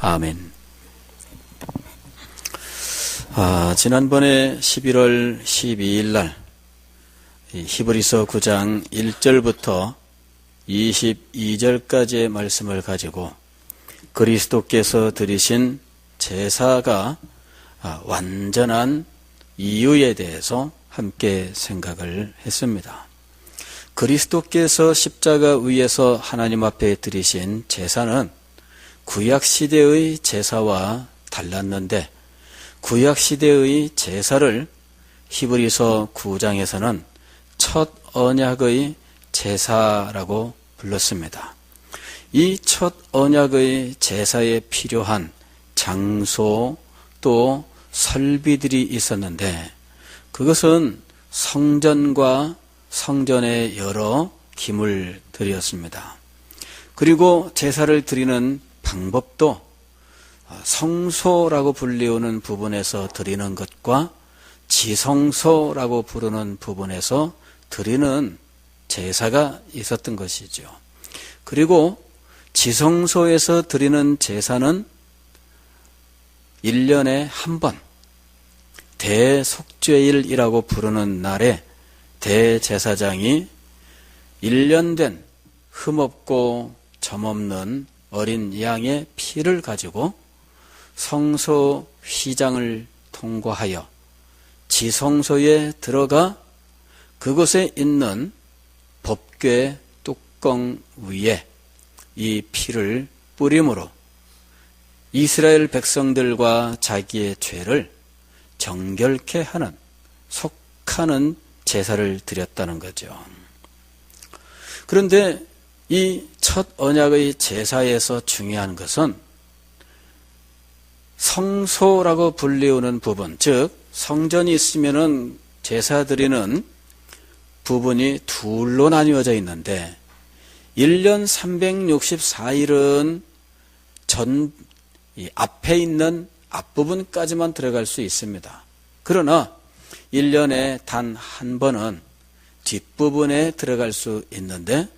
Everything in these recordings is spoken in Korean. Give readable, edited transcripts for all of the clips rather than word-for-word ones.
아멘. 지난번에 11월 12일 날 히브리서 9장 1절부터 22절까지의 말씀을 가지고 그리스도께서 드리신 제사가 완전한 이유에 대해서 함께 생각을 했습니다. 그리스도께서 십자가 위에서 하나님 앞에 드리신 제사는 구약시대의 제사와 달랐는데, 구약시대의 제사를 히브리서 9장에서는 첫 언약의 제사라고 불렀습니다. 이 첫 언약의 제사에 필요한 장소 또 설비들이 있었는데, 그것은 성전과 성전의 여러 기물들이었습니다. 그리고 제사를 드리는 방법도 성소라고 불리우는 부분에서 드리는 것과 지성소라고 부르는 부분에서 드리는 제사가 있었던 것이죠. 그리고 지성소에서 드리는 제사는 1년에 한 번, 대속죄일이라고 부르는 날에 대제사장이 1년 된 흠없고 점없는 어린 양의 피를 가지고 성소 휘장을 통과하여 지성소에 들어가 그곳에 있는 법궤 뚜껑 위에 이 피를 뿌림으로 이스라엘 백성들과 자기의 죄를 정결케 하는, 속하는 제사를 드렸다는 거죠. 그런데 이 첫 언약의 제사에서 중요한 것은 성소라고 불리우는 부분, 즉 성전이 있으면은 제사 드리는 부분이 둘로 나뉘어져 있는데 1년 364일은 이 앞에 있는 앞부분까지만 들어갈 수 있습니다. 그러나 1년에 단 한 번은 뒷부분에 들어갈 수 있는데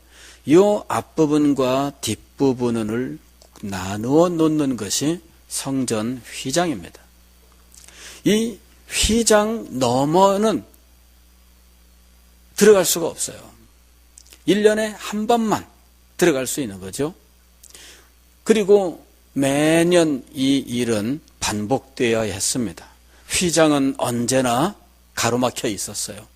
이 앞부분과 뒷부분을 나누어 놓는 것이 성전 휘장입니다. 이 휘장 너머는 들어갈 수가 없어요. 1년에 한 번만 들어갈 수 있는 거죠. 그리고 매년 이 일은 반복되어야 했습니다. 휘장은 언제나 가로막혀 있었어요.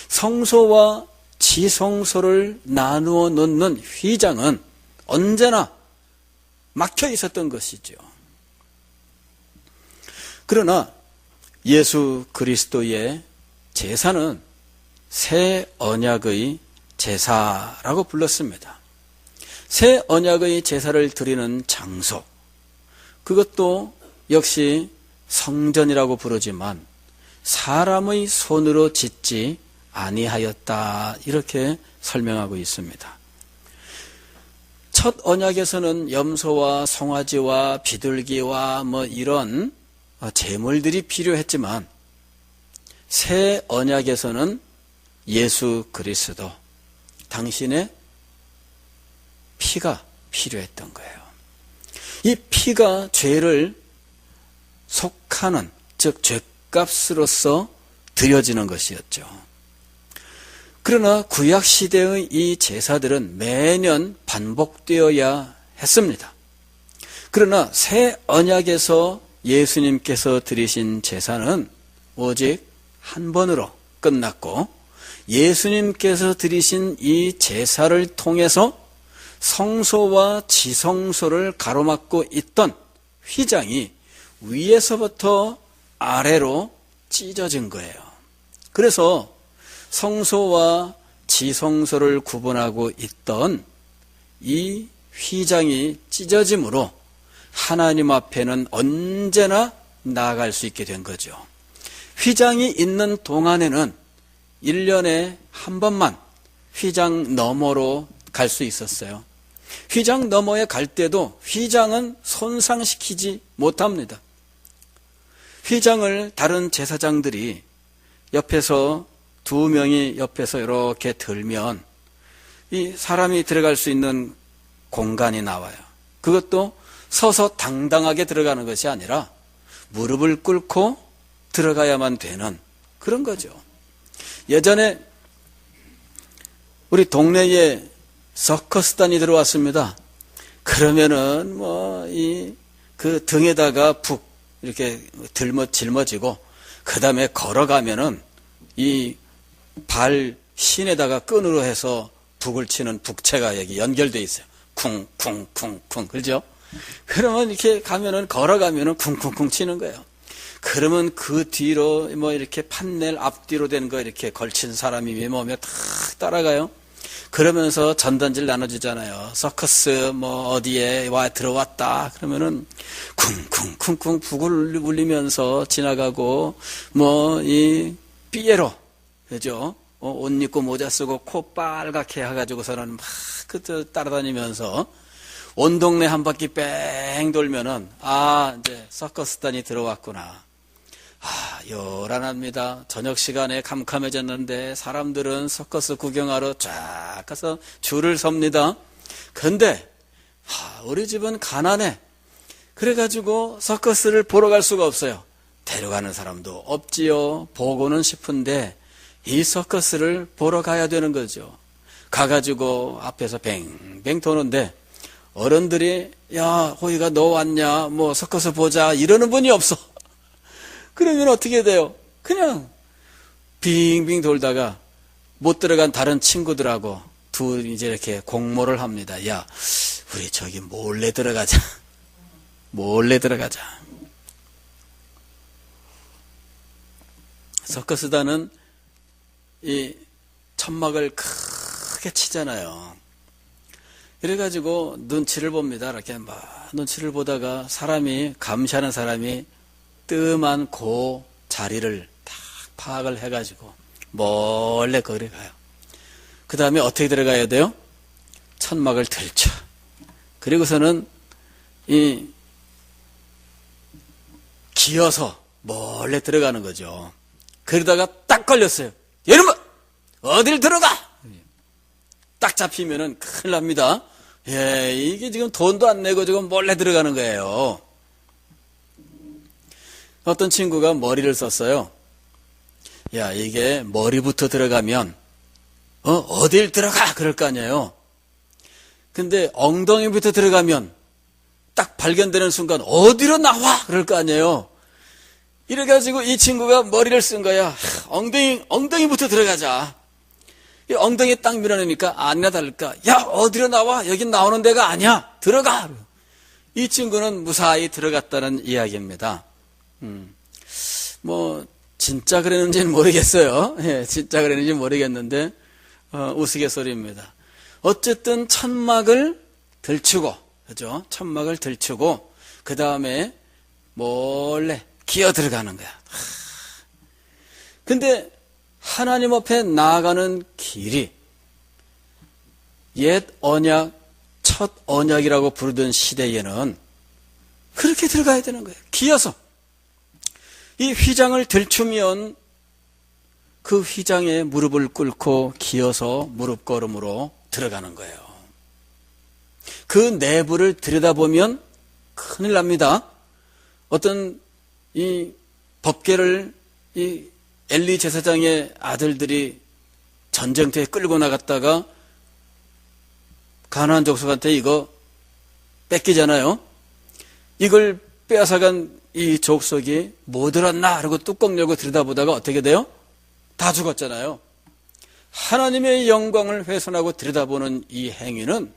성소와 지성소를 나누어 놓는 휘장은 언제나 막혀 있었던 것이죠. 그러나 예수 그리스도의 제사는 새 언약의 제사라고 불렀습니다. 새 언약의 제사를 드리는 장소, 그것도 역시 성전이라고 부르지만 사람의 손으로 짓지 아니하였다, 이렇게 설명하고 있습니다. 첫 언약에서는 염소와 송아지와 비둘기와 이런 제물들이 필요했지만 새 언약에서는 예수 그리스도, 당신의 피가 필요했던 거예요. 이 피가 죄를 속하는, 즉 죄값으로서 드려지는 것이었죠. 그러나 구약시대의 이 제사들은 매년 반복되어야 했습니다. 그러나 새 언약에서 예수님께서 드리신 제사는 오직 한 번으로 끝났고, 예수님께서 드리신 이 제사를 통해서 성소와 지성소를 가로막고 있던 휘장이 위에서부터 아래로 찢어진 거예요. 그래서 성소와 지성소를 구분하고 있던 이 휘장이 찢어짐으로 하나님 앞에는 언제나 나아갈 수 있게 된 거죠. 휘장이 있는 동안에는 1년에 한 번만 휘장 너머로 갈 수 있었어요. 휘장 너머에 갈 때도 휘장은 손상시키지 못합니다. 휘장을 다른 제사장들이 옆에서, 두 명이 옆에서 이렇게 들면 이 사람이 들어갈 수 있는 공간이 나와요. 그것도 서서 당당하게 들어가는 것이 아니라 무릎을 꿇고 들어가야만 되는 그런 거죠. 예전에 우리 동네에 서커스단이 들어왔습니다. 그러면은 그 등에다가 북 이렇게 짊어지고 그 다음에 걸어가면은 이 발 신에다가 끈으로 해서 북을 치는 북채가 여기 연결돼 있어요. 쿵쿵쿵쿵 그죠? 그러면 이렇게 가면은 걸어가면은 쿵쿵쿵 치는 거예요. 그러면 그 뒤로 이렇게 판넬 앞뒤로 된 거 이렇게 걸친 사람이 몸에 탁 따라가요. 그러면서 전단지를 나눠주잖아요. 서커스 어디에 들어왔다 그러면은 쿵쿵쿵쿵 북을 울리면서 지나가고 이 삐에로 그죠? 옷 입고 모자 쓰고 코 빨갛게 해가지고서는 막 따라다니면서 온 동네 한 바퀴 뺑 돌면은 이제 서커스단이 들어왔구나. 요란합니다. 저녁 시간에 캄캄해졌는데 사람들은 서커스 구경하러 쫙 가서 줄을 섭니다. 근데 우리 집은 가난해. 그래가지고 서커스를 보러 갈 수가 없어요. 데려가는 사람도 없지요. 보고는 싶은데 이 서커스를 보러 가야 되는 거죠. 가가지고 앞에서 뱅뱅 도는데 어른들이 야 호이가 너 왔냐 서커스 보자 이러는 분이 없어. 그러면 어떻게 돼요? 그냥 빙빙 돌다가 못 들어간 다른 친구들하고 이제 이렇게 공모를 합니다. 야 우리 저기 몰래 들어가자. 몰래 들어가자. 서커스단은 이 천막을 크게 치잖아요. 그래가지고 눈치를 봅니다. 이렇게 막 눈치를 보다가 감시하는 사람이 뜸한 그 자리를 딱 파악을 해가지고 몰래 거기 가요. 그 다음에 어떻게 들어가야 돼요? 천막을 들쳐. 그리고서는 기어서 몰래 들어가는 거죠. 그러다가 딱 걸렸어요. 여러분 어딜 들어가? 딱 잡히면은 큰일 납니다. 이게 지금 돈도 안 내고 지금 몰래 들어가는 거예요. 어떤 친구가 머리를 썼어요. 야 이게 머리부터 들어가면 어딜 들어가 그럴 거 아니에요. 근데 엉덩이부터 들어가면 딱 발견되는 순간 어디로 나와 그럴 거 아니에요. 이래가지고 이 친구가 머리를 쓴 거야. 엉덩이부터 들어가자. 이 엉덩이 딱 밀어내니까 아니나 다를까. 야 어디로 나와? 여긴 나오는 데가 아니야. 들어가. 이 친구는 무사히 들어갔다는 이야기입니다. 진짜 그랬는지는 모르겠어요. 진짜 그랬는지는 모르겠는데 우스갯소리입니다. 어쨌든 천막을 들추고 그죠? 천막을 들추고 그 다음에 몰래 기어 들어가는 거야. 근데 하나님 앞에 나아가는 길이 옛 언약, 첫 언약이라고 부르던 시대에는 그렇게 들어가야 되는 거예요. 기어서. 이 휘장을 들추면 그 휘장에 무릎을 꿇고 기어서 무릎걸음으로 들어가는 거예요. 그 내부를 들여다보면 큰일 납니다. 어떤 이 법궤를 이 엘리 제사장의 아들들이 전쟁터에 끌고 나갔다가 가나안 족속한테 이거 뺏기잖아요. 이걸 빼앗아간 이 족속이 뭐 들었나 하고 뚜껑 열고 들여다보다가 어떻게 돼요? 다 죽었잖아요. 하나님의 영광을 훼손하고 들여다보는 이 행위는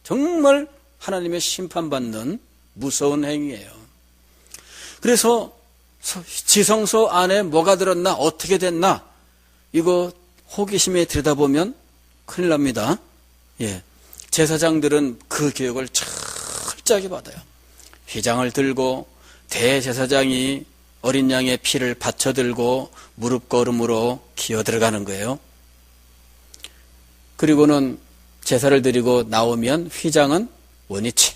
정말 하나님의 심판받는 무서운 행위예요. 그래서 지성소 안에 뭐가 들었나 어떻게 됐나 이거 호기심에 들여다보면 큰일 납니다. 제사장들은 그 교육을 철저하게 받아요. 휘장을 들고 대제사장이 어린 양의 피를 받쳐 들고 무릎걸음으로 기어 들어가는 거예요. 그리고는 제사를 드리고 나오면 휘장은 원위치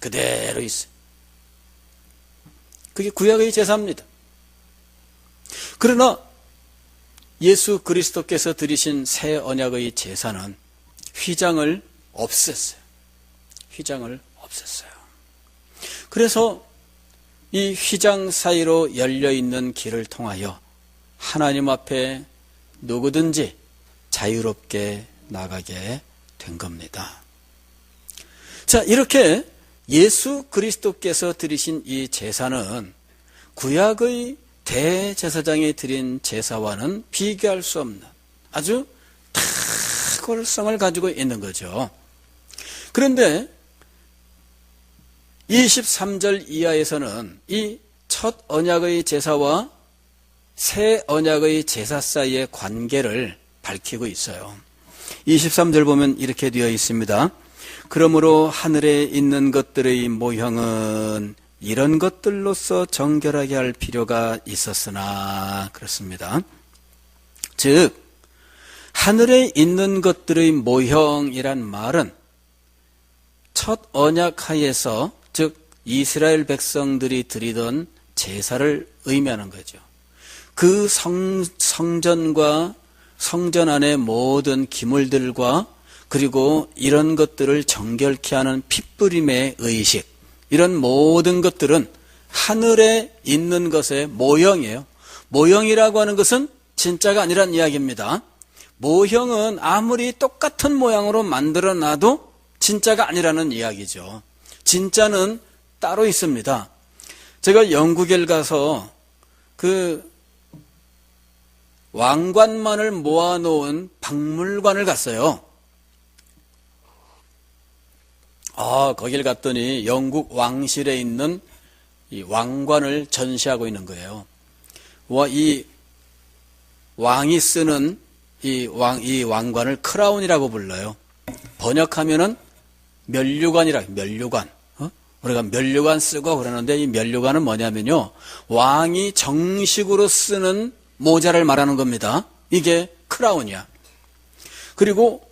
그대로 있어요. 그게 구약의 제사입니다. 그러나 예수 그리스도께서 드리신 새 언약의 제사는 휘장을 없앴어요. 휘장을 없앴어요. 그래서 이 휘장 사이로 열려있는 길을 통하여 하나님 앞에 누구든지 자유롭게 나가게 된 겁니다. 자, 이렇게 예수 그리스도께서 드리신 이 제사는 구약의 대제사장이 드린 제사와는 비교할 수 없는 아주 탁월성을 가지고 있는 거죠. 그런데 23절 이하에서는 이 첫 언약의 제사와 새 언약의 제사 사이의 관계를 밝히고 있어요. 23절 보면 이렇게 되어 있습니다. 그러므로 하늘에 있는 것들의 모형은 이런 것들로서 정결하게 할 필요가 있었으나 그렇습니다. 즉 하늘에 있는 것들의 모형이란 말은 첫 언약 하에서 즉 이스라엘 백성들이 드리던 제사를 의미하는 거죠. 그 성전과 성전 안의 모든 기물들과 그리고 이런 것들을 정결케 하는 핏부림의 의식, 이런 모든 것들은 하늘에 있는 것의 모형이에요. 모형이라고 하는 것은 진짜가 아니란 이야기입니다. 모형은 아무리 똑같은 모양으로 만들어놔도 진짜가 아니라는 이야기죠. 진짜는 따로 있습니다. 제가 영국에 가서 그 왕관만을 모아놓은 박물관을 갔어요. 거길 갔더니 영국 왕실에 있는 이 왕관을 전시하고 있는 거예요. 이 왕이 쓰는 이 왕관을 크라운이라고 불러요. 번역하면은 면류관. 우리가 면류관 쓰고 그러는데 이 면류관은 뭐냐면요. 왕이 정식으로 쓰는 모자를 말하는 겁니다. 이게 크라운이야. 그리고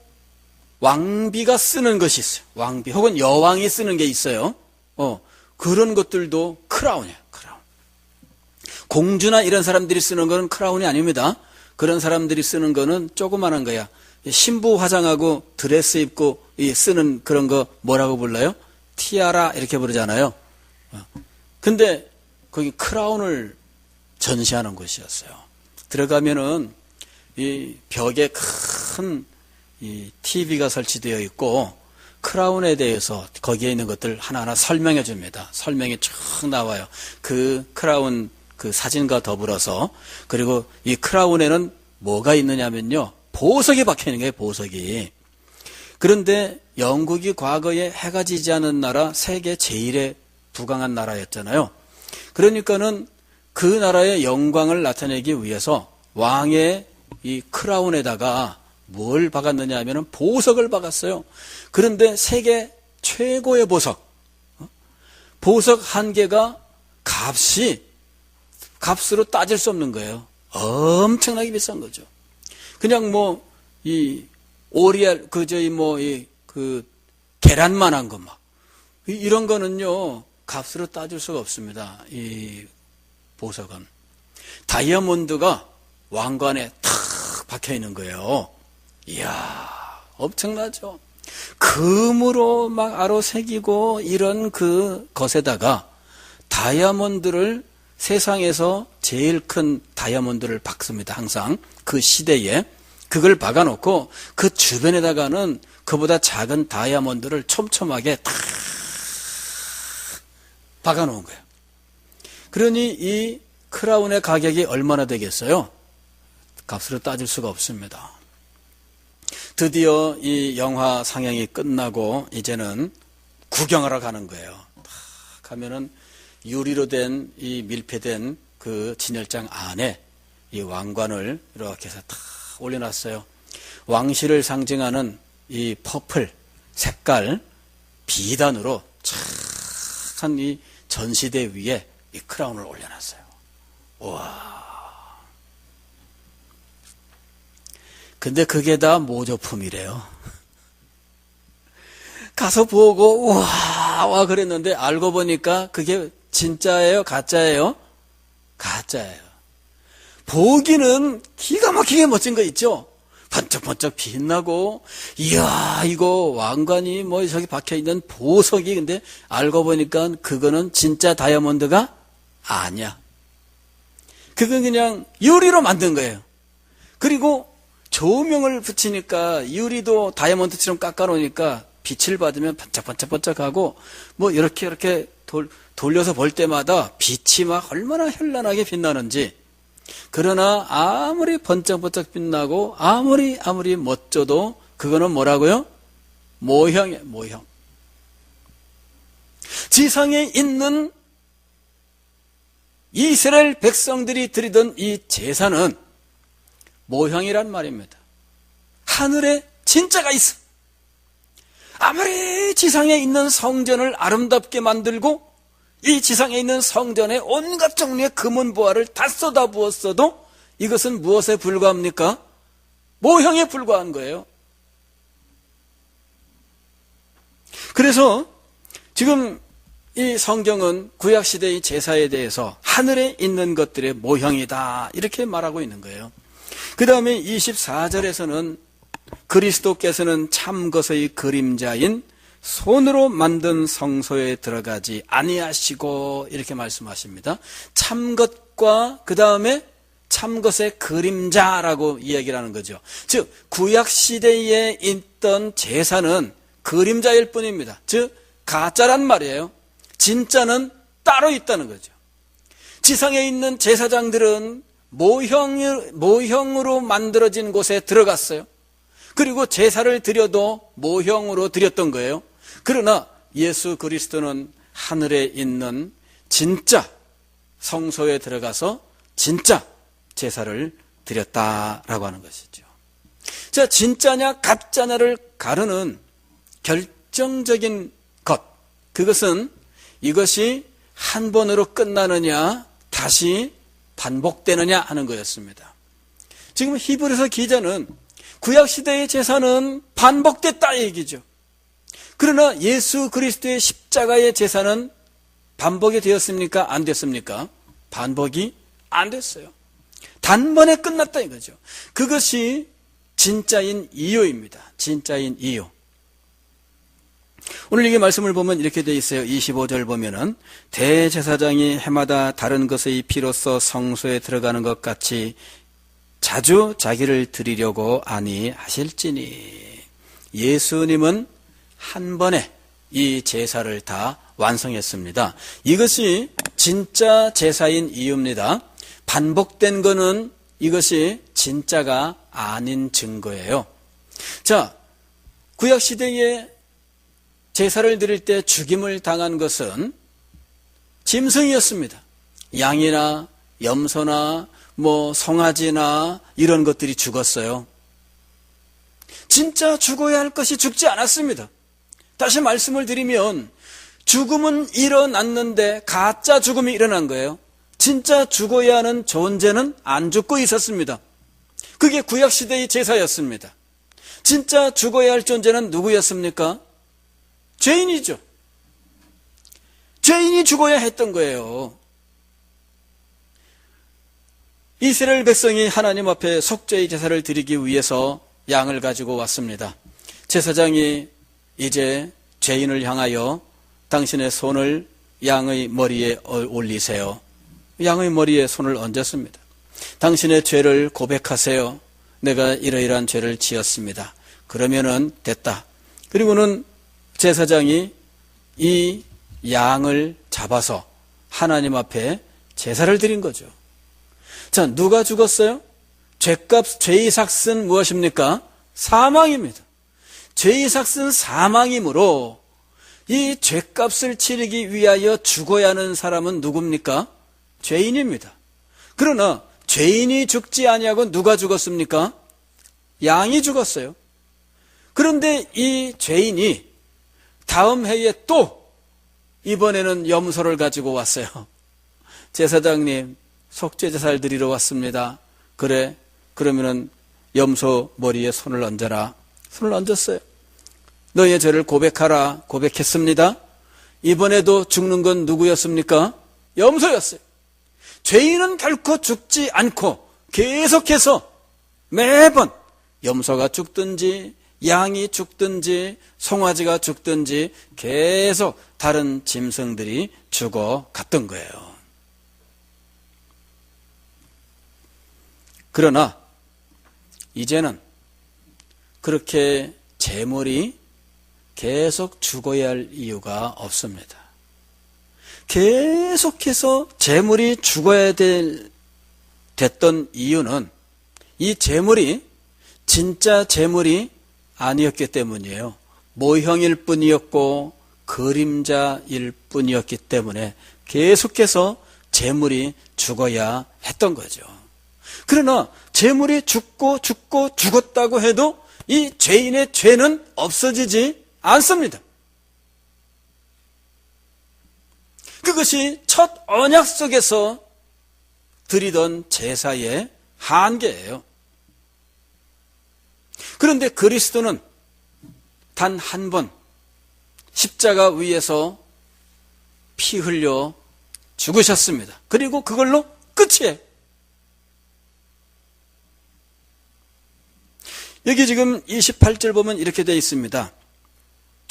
왕비가 쓰는 것이 있어요. 왕비 혹은 여왕이 쓰는 게 있어요. 그런 것들도 크라운이에요. 크라운. 공주나 이런 사람들이 쓰는 거는 크라운이 아닙니다. 그런 사람들이 쓰는 거는 조그만한 거야. 신부 화장하고 드레스 입고 쓰는 그런 거 뭐라고 불러요? 티아라 이렇게 부르잖아요. 근데 거기 크라운을 전시하는 곳이었어요. 들어가면은 이 벽에 큰 이 TV가 설치되어 있고 크라운에 대해서 거기에 있는 것들 하나하나 설명해 줍니다. 설명이 쭉 나와요. 그 크라운 그 사진과 더불어서. 그리고 이 크라운에는 뭐가 있느냐면요. 보석이 박혀 있는 거예요. 보석이. 그런데 영국이 과거에 해가 지지 않은 나라 세계 제일의 부강한 나라였잖아요. 그러니까는 그 나라의 영광을 나타내기 위해서 왕의 이 크라운에다가 뭘 박았느냐 하면 보석을 박았어요. 그런데 세계 최고의 보석 한 개가 값으로 따질 수 없는 거예요. 엄청나게 비싼 거죠. 그냥 이 오리알 계란만한 거 이런 거는요 값으로 따질 수가 없습니다. 이 보석은 다이아몬드가 왕관에 탁 박혀 있는 거예요. 이야, 엄청나죠? 금으로 막 아로 새기고 이런 그 것에다가 다이아몬드를 세상에서 제일 큰 다이아몬드를 박습니다. 항상 그 시대에 그걸 박아놓고 그 주변에다가는 그보다 작은 다이아몬드를 촘촘하게 탁 박아놓은 거예요. 그러니 이 크라운의 가격이 얼마나 되겠어요? 값으로 따질 수가 없습니다. 드디어 이 영화 상영이 끝나고 이제는 구경하러 가는 거예요. 가면은 유리로 된 이 밀폐된 그 진열장 안에 이 왕관을 이렇게 해서 탁 올려놨어요. 왕실을 상징하는 이 퍼플 색깔 비단으로 착한 이 전시대 위에 이 크라운을 올려놨어요. 와. 근데 그게 다 모조품이래요. 가서 보고 와 그랬는데 알고 보니까 그게 진짜예요? 가짜예요? 가짜예요. 보기는 기가 막히게 멋진 거 있죠? 번쩍번쩍 빛나고, 이야, 이거 왕관이 뭐 저기 박혀있는 보석이, 근데 알고 보니까 그거는 진짜 다이아몬드가 아니야. 그건 그냥 유리로 만든 거예요. 그리고 조명을 붙이니까 유리도 다이아몬드처럼 깎아놓으니까 빛을 받으면 반짝반짝반짝하고, 뭐 이렇게 돌려서 볼 때마다 빛이 막 얼마나 현란하게 빛나는지. 그러나 아무리 번쩍번쩍 빛나고 아무리 멋져도 그거는 뭐라고요? 모형이에요, 모형. 지상에 있는 이스라엘 백성들이 드리던 이 제사는 모형이란 말입니다. 하늘에 진짜가 있어. 아무리 지상에 있는 성전을 아름답게 만들고 이 지상에 있는 성전에 온갖 종류의 금은보화를 다 쏟아부었어도 이것은 무엇에 불과합니까? 모형에 불과한 거예요. 그래서 지금 이 성경은 구약시대의 제사에 대해서 하늘에 있는 것들의 모형이다 이렇게 말하고 있는 거예요. 그 다음에 24절에서는 그리스도께서는 참것의 그림자인 손으로 만든 성소에 들어가지 아니하시고 이렇게 말씀하십니다. 참것과 그 다음에 참것의 그림자라고 이야기를 하는 거죠. 즉 구약시대에 있던 제사는 그림자일 뿐입니다. 즉 가짜란 말이에요. 진짜는 따로 있다는 거죠. 지상에 있는 제사장들은 모형으로 만들어진 곳에 들어갔어요. 그리고 제사를 드려도 모형으로 드렸던 거예요. 그러나 예수 그리스도는 하늘에 있는 진짜 성소에 들어가서 진짜 제사를 드렸다라고 하는 것이죠. 자, 진짜냐 가짜냐를 가르는 결정적인 것, 그것은 이것이 한 번으로 끝나느냐 다시 반복되느냐 하는 거였습니다. 지금 히브리서 기자는 구약시대의 제사는 반복됐다 얘기죠. 그러나 예수 그리스도의 십자가의 제사는 반복이 되었습니까? 안 됐습니까? 반복이 안 됐어요. 단번에 끝났다 이거죠. 그것이 진짜인 이유입니다. 진짜인 이유. 오늘 이 말씀을 보면 이렇게 되어 있어요. 25절 보면은 대제사장이 해마다 다른 것의 피로써 성소에 들어가는 것 같이 자주 자기를 드리려고 아니하실지니. 예수님은 한 번에 이 제사를 다 완성했습니다. 이것이 진짜 제사인 이유입니다. 반복된 거는 이것이 진짜가 아닌 증거예요. 자, 구약시대에 제사를 드릴 때 죽임을 당한 것은 짐승이었습니다. 양이나 염소나 송아지나 이런 것들이 죽었어요. 진짜 죽어야 할 것이 죽지 않았습니다. 다시 말씀을 드리면 죽음은 일어났는데 가짜 죽음이 일어난 거예요. 진짜 죽어야 하는 존재는 안 죽고 있었습니다. 그게 구약시대의 제사였습니다. 진짜 죽어야 할 존재는 누구였습니까? 죄인이죠. 죄인이 죽어야 했던 거예요. 이스라엘 백성이 하나님 앞에 속죄의 제사를 드리기 위해서 양을 가지고 왔습니다. 제사장이 이제 죄인을 향하여 당신의 손을 양의 머리에 올리세요. 양의 머리에 손을 얹었습니다. 당신의 죄를 고백하세요. 내가 이러이러한 죄를 지었습니다. 그러면은 됐다. 그리고는 제사장이 이 양을 잡아서 하나님 앞에 제사를 드린 거죠. 자, 누가 죽었어요? 죄의 삭은 무엇입니까? 사망입니다. 죄의 삭은 사망이므로 이 죄값을 치르기 위하여 죽어야 하는 사람은 누굽니까? 죄인입니다. 그러나 죄인이 죽지 아니하고 누가 죽었습니까? 양이 죽었어요. 그런데 이 죄인이 다음 해에 또 이번에는 염소를 가지고 왔어요. 제사장님, 속죄제사를 드리러 왔습니다. 그래, 그러면은 염소 머리에 손을 얹어라. 손을 얹었어요. 너의 죄를 고백하라. 고백했습니다. 이번에도 죽는 건 누구였습니까? 염소였어요. 죄인은 결코 죽지 않고 계속해서 매번 염소가 죽든지 양이 죽든지 송아지가 죽든지 계속 다른 짐승들이 죽어갔던 거예요. 그러나 이제는 그렇게 재물이 계속 죽어야 할 이유가 없습니다. 계속해서 재물이 죽어야 됐던 이유는 이 재물이 진짜 재물이 아니었기 때문이에요. 모형일 뿐이었고 그림자일 뿐이었기 때문에 계속해서 재물이 죽어야 했던 거죠. 그러나 재물이 죽었다고 해도 이 죄인의 죄는 없어지지 않습니다. 그것이 첫 언약 속에서 드리던 제사의 한계예요. 그런데 그리스도는 단 한 번 십자가 위에서 피 흘려 죽으셨습니다. 그리고 그걸로 끝이에요. 여기 지금 28절 보면 이렇게 되어 있습니다.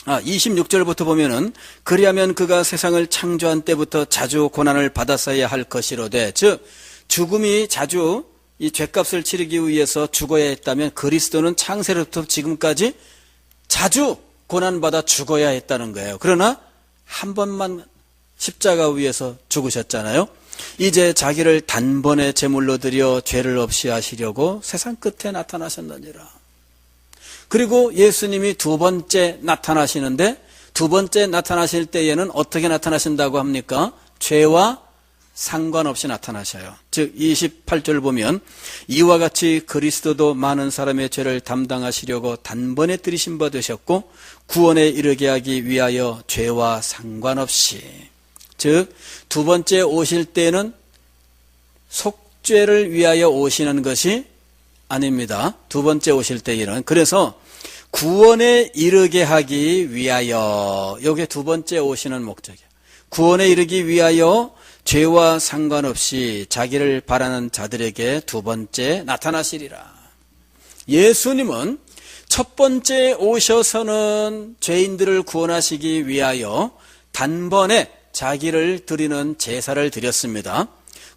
26절부터 보면은 그리하면 그가 세상을 창조한 때부터 자주 고난을 받았어야 할 것이로되, 즉 죽음이 자주 이 죄값을 치르기 위해서 죽어야 했다면 그리스도는 창세로부터 지금까지 자주 고난받아 죽어야 했다는 거예요. 그러나 한 번만 십자가 위에서 죽으셨잖아요. 이제 자기를 단번에 제물로 드려 죄를 없이 하시려고 세상 끝에 나타나셨느니라. 그리고 예수님이 두 번째 나타나시는데, 두 번째 나타나실 때에는 어떻게 나타나신다고 합니까? 죄와 상관없이 나타나셔요. 즉 28절 보면 이와 같이 그리스도도 많은 사람의 죄를 담당하시려고 단번에 들이심 받으셨고 구원에 이르게 하기 위하여 죄와 상관없이, 즉 두 번째 오실 때는 속죄를 위하여 오시는 것이 아닙니다. 두 번째 오실 때에는, 그래서 구원에 이르게 하기 위하여, 이게 두 번째 오시는 목적이에요. 구원에 이르기 위하여 죄와 상관없이 자기를 바라는 자들에게 두 번째 나타나시리라. 예수님은 첫 번째 오셔서는 죄인들을 구원하시기 위하여 단번에 자기를 드리는 제사를 드렸습니다.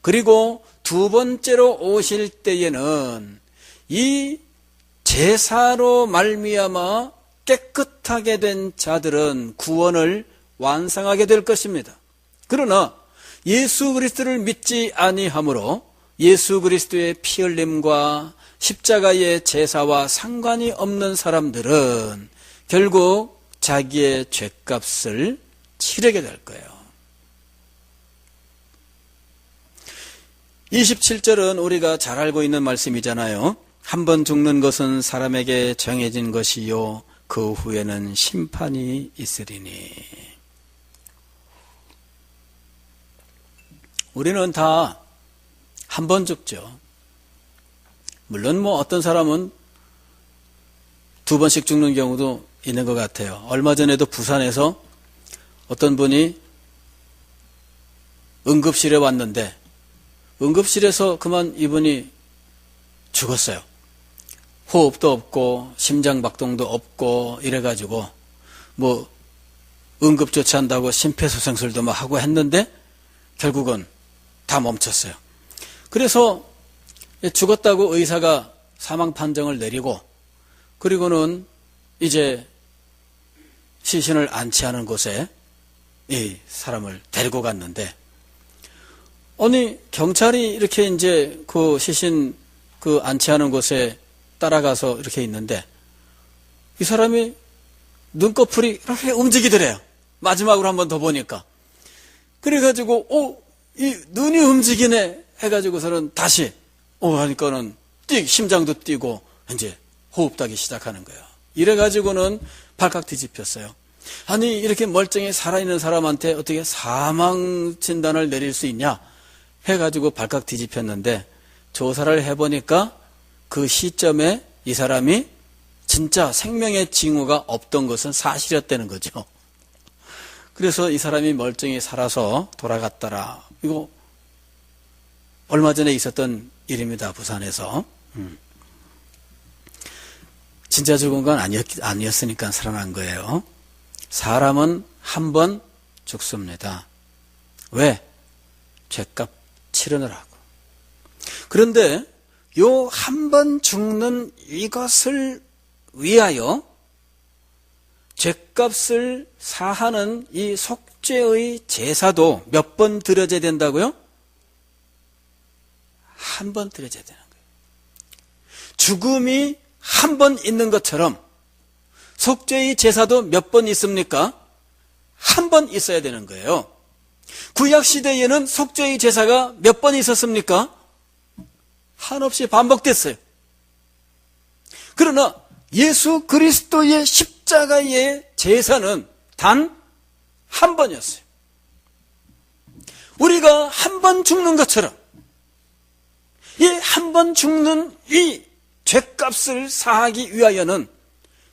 그리고 두 번째로 오실 때에는 이 제사로 말미암아 깨끗하게 된 자들은 구원을 완성하게 될 것입니다. 그러나 예수 그리스도를 믿지 아니하므로 예수 그리스도의 피 흘림과 십자가의 제사와 상관이 없는 사람들은 결국 자기의 죄값을 치르게 될 거예요. 27절은 우리가 잘 알고 있는 말씀이잖아요. 한 번 죽는 것은 사람에게 정해진 것이요 그 후에는 심판이 있으리니. 우리는 다 한 번 죽죠. 물론 어떤 사람은 두 번씩 죽는 경우도 있는 것 같아요. 얼마 전에도 부산에서 어떤 분이 응급실에 왔는데 응급실에서 그만 이분이 죽었어요. 호흡도 없고 심장박동도 없고 이래가지고 응급조치한다고 심폐소생술도 하고 했는데 결국은 다 멈췄어요. 그래서 죽었다고 의사가 사망 판정을 내리고, 그리고는 이제 시신을 안치하는 곳에 이 사람을 데리고 갔는데, 아니 경찰이 이렇게 이제 그 시신 그 안치하는 곳에 따라가서 이렇게 있는데 이 사람이 눈꺼풀이 이렇게 움직이더래요. 마지막으로 한 번 더 보니까. 그래가지고 이 눈이 움직이네 해가지고서는 다시 하니까는 심장도 뛰고 이제 호흡하기 시작하는 거예요. 이래가지고는 발칵 뒤집혔어요. 아니 이렇게 멀쩡히 살아있는 사람한테 어떻게 사망 진단을 내릴 수 있냐 해가지고 발칵 뒤집혔는데, 조사를 해보니까 그 시점에 이 사람이 진짜 생명의 징후가 없던 것은 사실이었다는 거죠. 그래서 이 사람이 멀쩡히 살아서 돌아갔더라. 이거 얼마 전에 있었던 일입니다. 부산에서. 진짜 죽은 건 아니었으니까 살아난 거예요. 사람은 한 번 죽습니다. 왜? 죄값 치르느라고. 그런데 요 한 번 죽는 이것을 위하여 죄값을 사하는 이 속죄의 제사도 몇 번 드려져야 된다고요? 한 번 드려져야 되는 거예요. 죽음이 한 번 있는 것처럼 속죄의 제사도 몇 번 있습니까? 한 번 있어야 되는 거예요. 구약시대에는 속죄의 제사가 몇 번 있었습니까? 한없이 반복됐어요. 그러나 예수 그리스도의 십자가의 제사는 단 한 번이었어요. 우리가 한 번 죽는 것처럼 이 한 번 죽는 이 죄값을 사하기 위하여는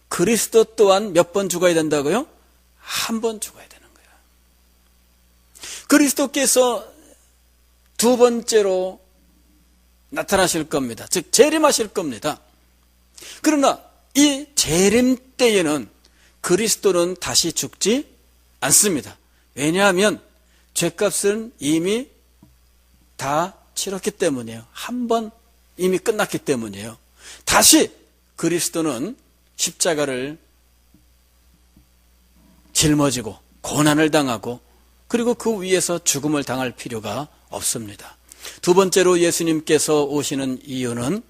그리스도 또한 몇 번 죽어야 된다고요? 한 번 죽어야 되는 거예요. 그리스도께서 두 번째로 나타나실 겁니다. 즉 재림하실 겁니다. 그러나 이 재림 때에는 그리스도는 다시 죽지 않습니다. 왜냐하면 죄값은 이미 다 치렀기 때문이에요. 한 번 이미 끝났기 때문이에요. 다시 그리스도는 십자가를 짊어지고 고난을 당하고 그리고 그 위에서 죽음을 당할 필요가 없습니다. 두 번째로 예수님께서 오시는 이유는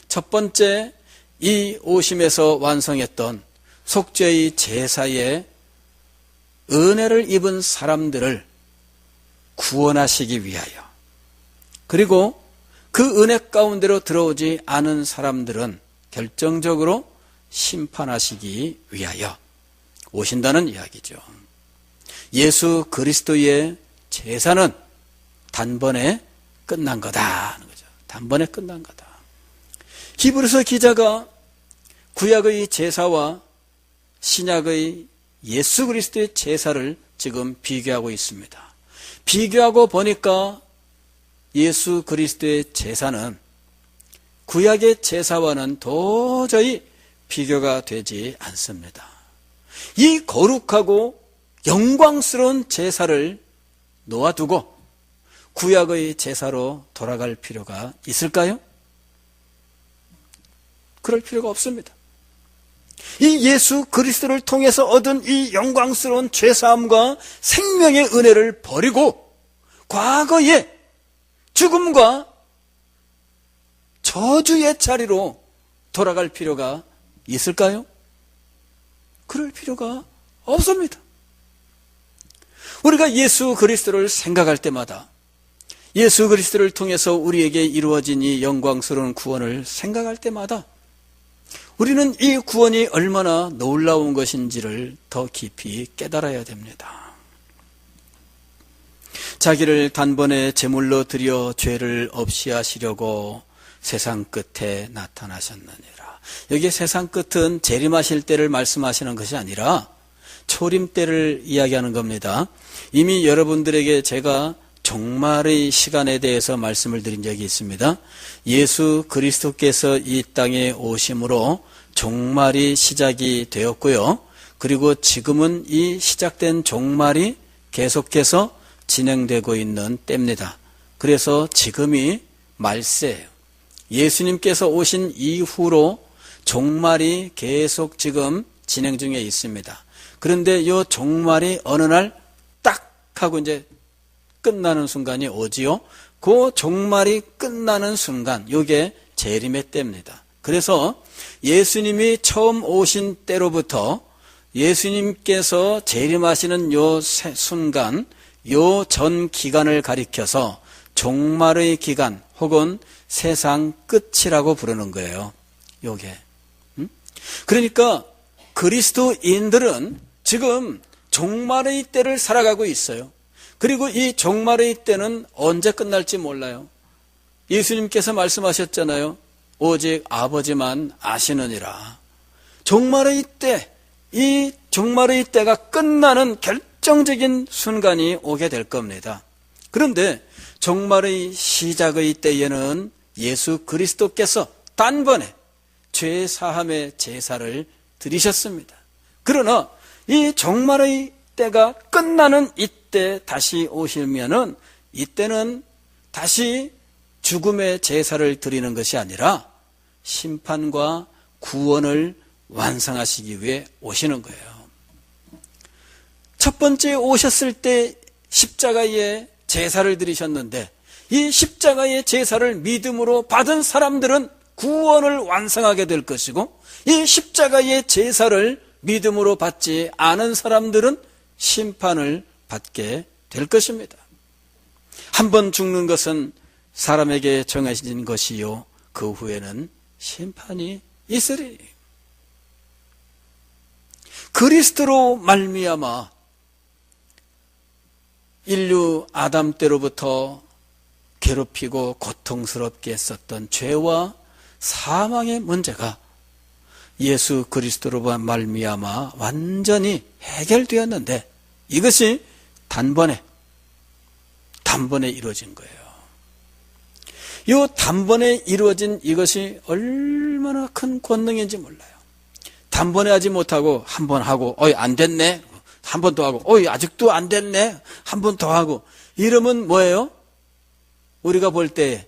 첫 번째 이 오심에서 완성했던 속죄의 제사의 은혜를 입은 사람들을 구원하시기 위하여, 그리고 그 은혜 가운데로 들어오지 않은 사람들은 결정적으로 심판하시기 위하여 오신다는 이야기죠. 예수 그리스도의 제사는 단번에 끝난 거다 하는 거죠. 단번에 끝난 거다. 히브리서 기자가 구약의 제사와 신약의 예수 그리스도의 제사를 지금 비교하고 있습니다. 비교하고 보니까 예수 그리스도의 제사는 구약의 제사와는 도저히 비교가 되지 않습니다. 이 거룩하고 영광스러운 제사를 놓아두고 구약의 제사로 돌아갈 필요가 있을까요? 그럴 필요가 없습니다. 이 예수 그리스도를 통해서 얻은 이 영광스러운 죄사함과 생명의 은혜를 버리고 과거의 죽음과 저주의 자리로 돌아갈 필요가 있을까요? 그럴 필요가 없습니다. 우리가 예수 그리스도를 생각할 때마다 예수 그리스도를 통해서 우리에게 이루어진 이 영광스러운 구원을 생각할 때마다 우리는 이 구원이 얼마나 놀라운 것인지를 더 깊이 깨달아야 됩니다. 자기를 단번에 제물로 드려 죄를 없이 하시려고 세상 끝에 나타나셨느니라. 여기 세상 끝은 재림하실 때를 말씀하시는 것이 아니라 초림 때를 이야기하는 겁니다. 이미 여러분들에게 제가 종말의 시간에 대해서 말씀을 드린 적이 있습니다. 예수 그리스도께서 이 땅에 오심으로 종말이 시작이 되었고요. 그리고 지금은 이 시작된 종말이 계속해서 진행되고 있는 때입니다. 그래서 지금이 말세예요. 예수님께서 오신 이후로 종말이 계속 지금 진행 중에 있습니다. 그런데 이 종말이 어느 날 딱 하고 이제 끝나는 순간이 오지요. 그 종말이 끝나는 순간, 이게 재림의 때입니다. 그래서 예수님이 처음 오신 때로부터 예수님께서 재림하시는 요 순간, 요 전 기간을 가리켜서 종말의 기간 혹은 세상 끝이라고 부르는 거예요. 요게. 그러니까 그리스도인들은 지금 종말의 때를 살아가고 있어요. 그리고 이 종말의 때는 언제 끝날지 몰라요. 예수님께서 말씀하셨잖아요. 오직 아버지만 아시느니라. 종말의 때, 이 종말의 때가 끝나는 결정적인 순간이 오게 될 겁니다. 그런데 종말의 시작의 때에는 예수 그리스도께서 단번에 죄 사함의 제사를 드리셨습니다. 그러나 이 종말의 때가 끝나는 이때 다시 오시면은 이때는 다시 죽음의 제사를 드리는 것이 아니라 심판과 구원을 완성하시기 위해 오시는 거예요. 첫 번째 오셨을 때 십자가의 제사를 드리셨는데 이 십자가의 제사를 믿음으로 받은 사람들은 구원을 완성하게 될 것이고 이 십자가의 제사를 믿음으로 받지 않은 사람들은 심판을 받게 될 것입니다. 한 번 죽는 것은 사람에게 정해진 것이요 그 후에는 심판이 있으리. 그리스도로 말미암아 인류 아담 때로부터 괴롭히고 고통스럽게 했었던 죄와 사망의 문제가 예수 그리스도로 말미암아 완전히 해결되었는데 이것이 단번에 이루어진 거예요. 이 단번에 이루어진 이것이 얼마나 큰 권능인지 몰라요. 단번에 하지 못하고 한 번 하고 안 됐네. 한 번 더 하고 아직도 안 됐네. 한 번 더 하고 이러면 뭐예요? 우리가 볼 때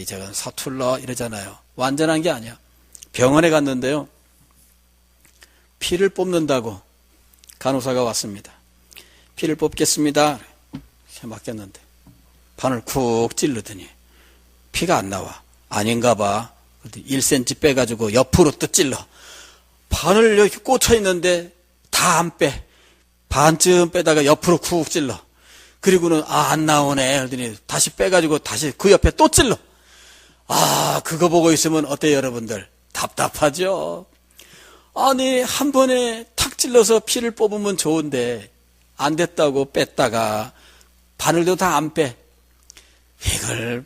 저건 서툴러 이러잖아요. 완전한 게 아니야. 병원에 갔는데요. 피를 뽑는다고 간호사가 왔습니다. 피를 뽑겠습니다. 맡겼는데 바늘 쿡 찌르더니 피가 안 나와. 아닌가 봐. 1cm 빼가지고 옆으로 또 찔러. 바늘 이렇게 꽂혀 있는데 다 안 빼. 반쯤 빼다가 옆으로 쿡 찔러. 그리고는 안 나오네. 그러더니 다시 빼가지고 다시 그 옆에 또 찔러. 그거 보고 있으면 어때요, 여러분들? 답답하죠? 아니, 한 번에 탁 찔러서 피를 뽑으면 좋은데 안 됐다고 뺐다가 바늘도 다 안 빼. 이걸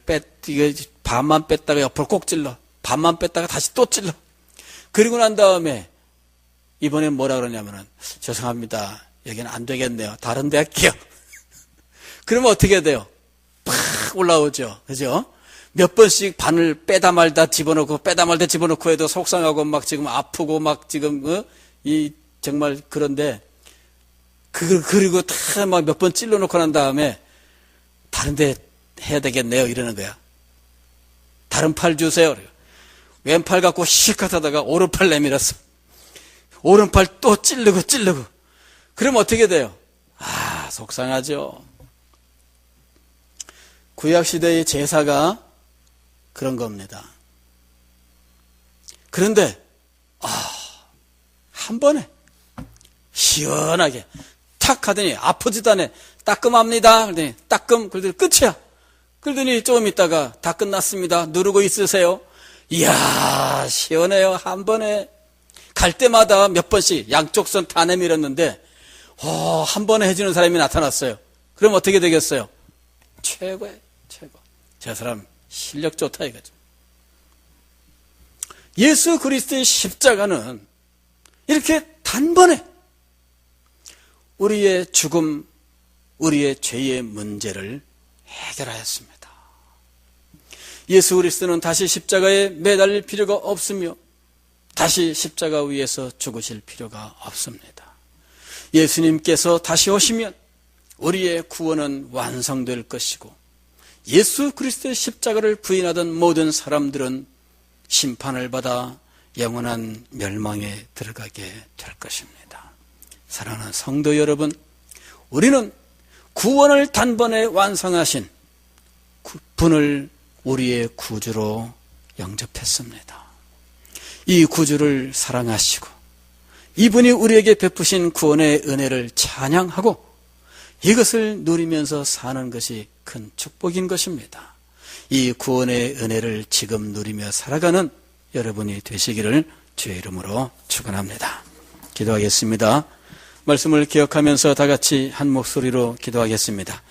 반만 뺐다가 옆으로 꼭 찔러. 반만 뺐다가 다시 또 찔러. 그리고 난 다음에 이번엔 뭐라 그러냐면은 죄송합니다. 여기는 안 되겠네요. 다른 데 할게요. 그러면 어떻게 돼요? 팍 올라오죠. 그죠? 몇 번씩 바늘 빼다 말다 집어넣고 해도 속상하고 막 지금 아프고 막 지금 정말 그런데 그리고 다 막 몇 번 찔러놓고 난 다음에 다른 데 해야 되겠네요. 이러는 거야. 다른 팔 주세요. 왼팔 갖고 시컷 하다가 오른팔 내밀었어. 오른팔 또 찌르고. 그럼 어떻게 돼요? 속상하죠. 구약시대의 제사가 그런 겁니다. 그런데 한 번에 시원하게 탁 하더니 아프지도 않아. 따끔합니다. 그러더니 그러더니 끝이야. 그러더니 조금 있다가 다 끝났습니다. 누르고 있으세요. 이야, 시원해요. 한 번에. 갈 때마다 몇 번씩 양쪽 손 다 내밀었는데 한 번에 해주는 사람이 나타났어요. 그럼 어떻게 되겠어요? 최고예요. 최고. 저 사람 실력 좋다 이거죠. 예수 그리스도의 십자가는 이렇게 단번에 우리의 죽음, 우리의 죄의 문제를 해결하였습니다. 예수 그리스도는 다시 십자가에 매달릴 필요가 없으며 다시 십자가 위에서 죽으실 필요가 없습니다. 예수님께서 다시 오시면 우리의 구원은 완성될 것이고 예수 그리스도의 십자가를 부인하던 모든 사람들은 심판을 받아 영원한 멸망에 들어가게 될 것입니다. 사랑하는 성도 여러분, 우리는 구원을 단번에 완성하신 분을 우리의 구주로 영접했습니다. 이 구주를 사랑하시고 이분이 우리에게 베푸신 구원의 은혜를 찬양하고 이것을 누리면서 사는 것이 큰 축복인 것입니다. 이 구원의 은혜를 지금 누리며 살아가는 여러분이 되시기를 주의 이름으로 축원합니다. 기도하겠습니다. 말씀을 기억하면서 다 같이 한 목소리로 기도하겠습니다.